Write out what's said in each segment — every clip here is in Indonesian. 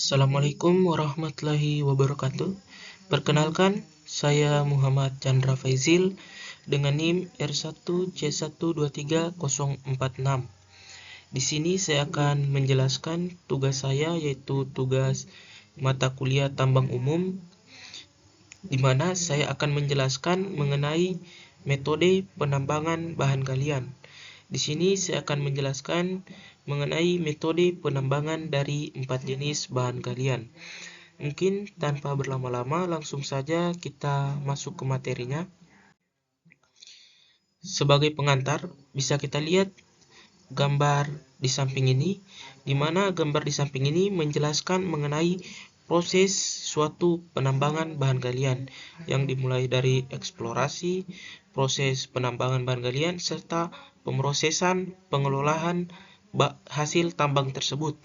Assalamualaikum warahmatullahi wabarakatuh. Perkenalkan, saya Muhammad Chandra Faizil dengan NIM R1C123046. Di sini saya akan menjelaskan tugas saya, yaitu tugas mata kuliah tambang umum, di mana saya akan menjelaskan mengenai metode penambangan bahan galian. Di sini saya akan menjelaskan mengenai metode penambangan dari 4 jenis bahan galian. Mungkin tanpa berlama-lama langsung saja kita masuk ke materinya. Sebagai pengantar, bisa kita lihat gambar di samping ini, di mana gambar di samping ini menjelaskan mengenai proses suatu penambangan bahan galian yang dimulai dari eksplorasi, proses penambangan bahan galian, serta pemrosesan pengelolaan hasil tambang tersebut.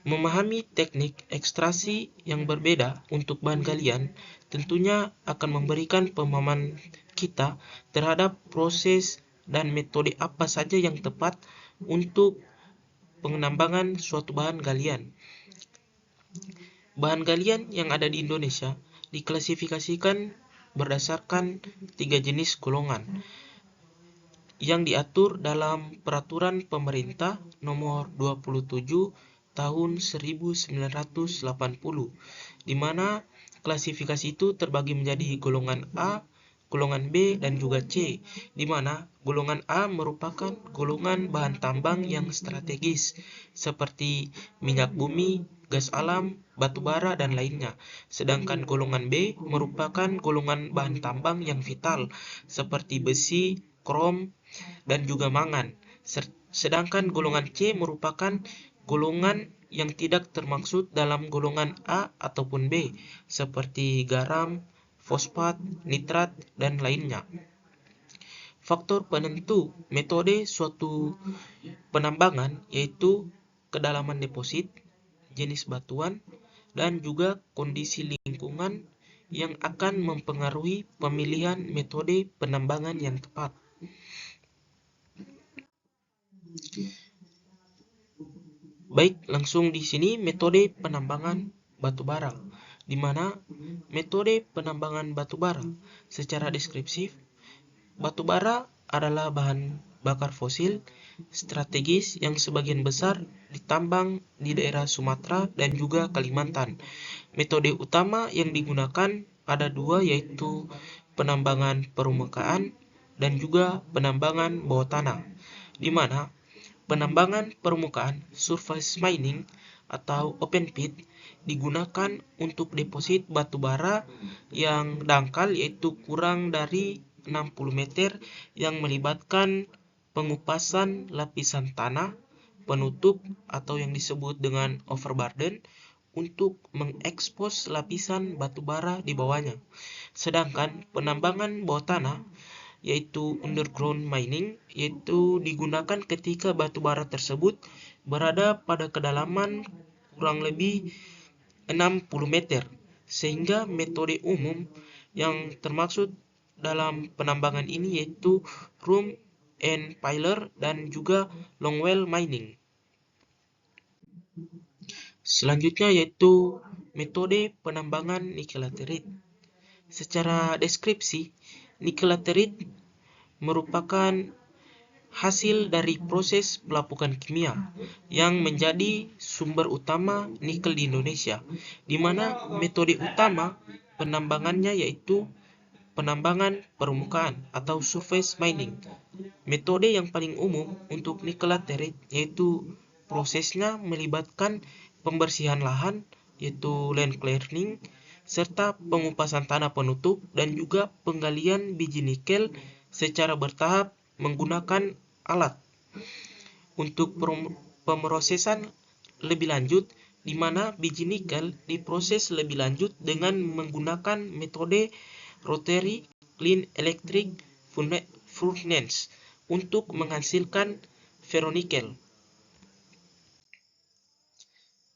Memahami teknik ekstraksi yang berbeda untuk bahan galian tentunya akan memberikan pemahaman kita terhadap proses dan metode apa saja yang tepat untuk penambangan suatu bahan galian. Bahan galian yang ada di Indonesia diklasifikasikan berdasarkan 3 jenis golongan yang diatur dalam Peraturan Pemerintah Nomor 27 Tahun 1980, di mana klasifikasi itu terbagi menjadi golongan A, golongan B, dan juga C, di mana golongan A merupakan golongan bahan tambang yang strategis seperti minyak bumi, gas alam, batu bara, dan lainnya. Sedangkan golongan B merupakan golongan bahan tambang yang vital seperti besi, krom, dan juga mangan. Sedangkan golongan C merupakan golongan yang tidak termaksud dalam golongan A ataupun B, seperti garam, fosfat, nitrat, dan lainnya. Faktor penentu metode suatu penambangan yaitu kedalaman deposit, jenis batuan, dan juga kondisi lingkungan yang akan mempengaruhi pemilihan metode penambangan yang tepat. Baik, langsung di sini metode penambangan batu bara, di mana metode penambangan batu bara secara deskriptif, batu bara adalah bahan bakar fosil strategis yang sebagian besar ditambang di daerah Sumatera dan juga Kalimantan. Metode utama yang digunakan ada dua, yaitu penambangan permukaan dan juga penambangan bawah tanah, di mana penambangan permukaan surface mining atau open pit digunakan untuk deposit batu bara yang dangkal, yaitu kurang dari 60 meter, yang melibatkan pengupasan lapisan tanah penutup atau yang disebut dengan overburden untuk mengekspos lapisan batu bara di bawahnya. Sedangkan penambangan bawah tanah yaitu underground mining, yaitu digunakan ketika batu bara tersebut berada pada kedalaman kurang lebih 60 meter, sehingga metode umum yang termaksud dalam penambangan ini yaitu room and pillar dan juga longwell mining. Selanjutnya yaitu metode penambangan nikel laterit. Secara deskripsi, nikel laterit merupakan hasil dari proses pelapukan kimia yang menjadi sumber utama nikel di Indonesia, di mana metode utama penambangannya yaitu penambangan permukaan atau surface mining. Metode yang paling umum untuk nikel laterit yaitu prosesnya melibatkan pembersihan lahan, yaitu land clearing, serta pengupasan tanah penutup dan juga penggalian biji nikel secara bertahap menggunakan alat. Untuk pemrosesan lebih lanjut, di mana biji nikel diproses lebih lanjut dengan menggunakan metode rotary clean electric furnace untuk menghasilkan ferronikel.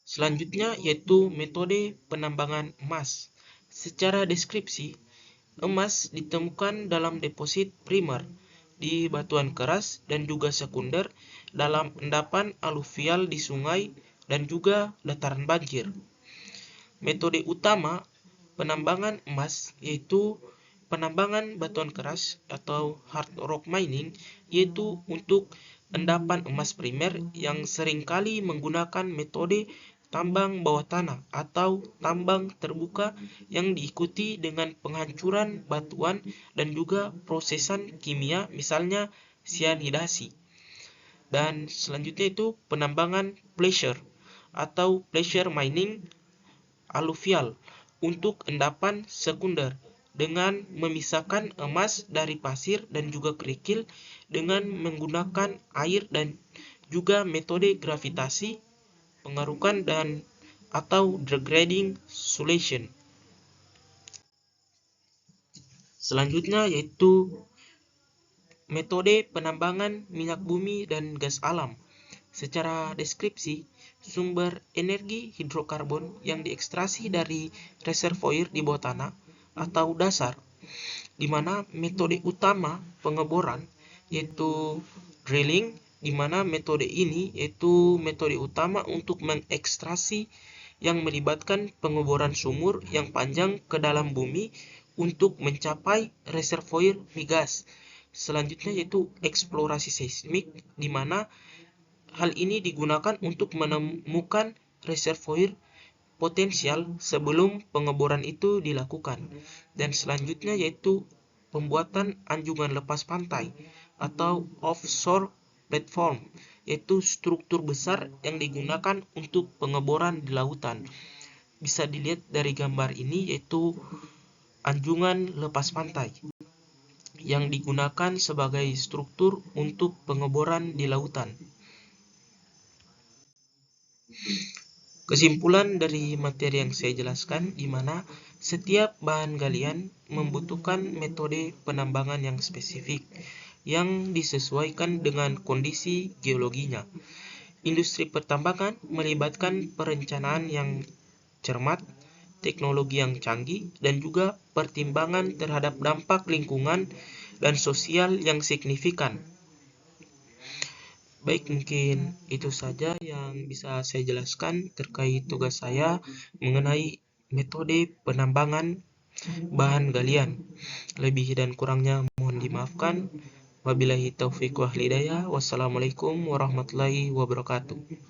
Selanjutnya yaitu metode penambangan emas. Secara deskripsi, emas ditemukan dalam deposit primer di batuan keras dan juga sekunder dalam endapan aluvial di sungai, dan juga dataran banjir. Metode utama penambangan emas yaitu penambangan batuan keras atau hard rock mining, yaitu untuk endapan emas primer yang seringkali menggunakan metode tambang bawah tanah atau tambang terbuka yang diikuti dengan penghancuran batuan dan juga prosesan kimia, misalnya sianidasi. Dan selanjutnya itu penambangan pleasure atau pleasure mining aluvial untuk endapan sekunder dengan memisahkan emas dari pasir dan juga kerikil dengan menggunakan air dan juga metode gravitasi, pengarukan dan atau degrading solution. Selanjutnya yaitu metode penambangan minyak bumi dan gas alam. Secara deskripsi, sumber energi hidrokarbon yang diekstraksi dari reservoir di bawah tanah atau dasar, di mana metode utama pengeboran yaitu drilling, di mana metode ini yaitu metode utama untuk mengekstraksi yang melibatkan pengeboran sumur yang panjang ke dalam bumi untuk mencapai reservoir migas. Selanjutnya yaitu eksplorasi seismik, di mana hal ini digunakan untuk menemukan reservoir potensial sebelum pengeboran itu dilakukan. Dan selanjutnya yaitu pembuatan anjungan lepas pantai atau offshore platform, yaitu struktur besar yang digunakan untuk pengeboran di lautan. Bisa dilihat dari gambar ini yaitu anjungan lepas pantai yang digunakan sebagai struktur untuk pengeboran di lautan. Kesimpulan dari materi yang saya jelaskan, di mana setiap bahan galian membutuhkan metode penambangan yang spesifik yang disesuaikan dengan kondisi geologinya. Industri pertambangan melibatkan perencanaan yang cermat, teknologi yang canggih, dan juga pertimbangan terhadap dampak lingkungan dan sosial yang signifikan. Baik, mungkin itu saja yang bisa saya jelaskan terkait tugas saya mengenai metode penambangan bahan galian. Lebih dan kurangnya mohon dimaafkan. Wabillahi taufiq wal hidayah. Wassalamualaikum warahmatullahi wabarakatuh.